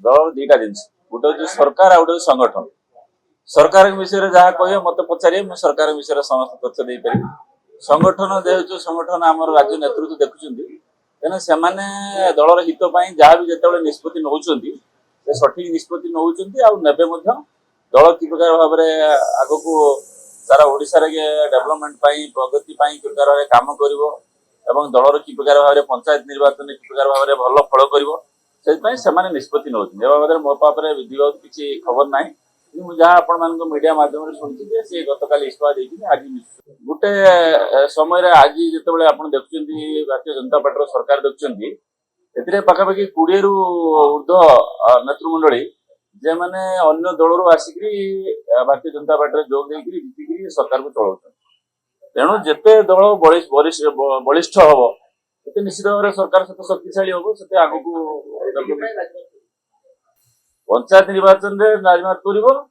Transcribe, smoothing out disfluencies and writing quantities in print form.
दल दीटा जिन गोटे हूँ सरकार आ गोटे संगठन सरकार विषय जहाँ कहे मत पचारे मुझे सरकार विषय समस्त तथ्य दे पारि संगठन जेहेतु संगठन आम राज्य नेतृत्व देखुं तेना से दलर हित जहाँ भी जो निष्पत्ति नौ सठिक निष्पत्ति नौ ने दल कि प्रकार भाव में आग को सारा ओडिशा डेवलपमेंट प्रगति कि प्रकार भाव कम कर दलर कि प्रकार भाव में पंचायत निर्वाचन कि प्रकार भाव में भल फल कर निष्पत्ति नौ बाबद मो पाखे विधिवत किसी खबर ना जहाँ आपण मीडिया माध्यम शुणी सी गत इस्तीफा देती आज गोटे समय आज जो आप देखुं भारतीय जनता पार्टी सरकार देखुं पाखापाखि 20 रु ऊर्ध नेतृमंडली जे मैंने अन्य दल रू आसिक भारतीय जनता पार्टी जोग देकर जीतिक सरकार को चलाऊ तेणु जिते दल बलिष्ठ हम से निश्चित भाव में सरकार से शक्तिशाली हम से आग को पंचायत निर्वाचन में राजमात कर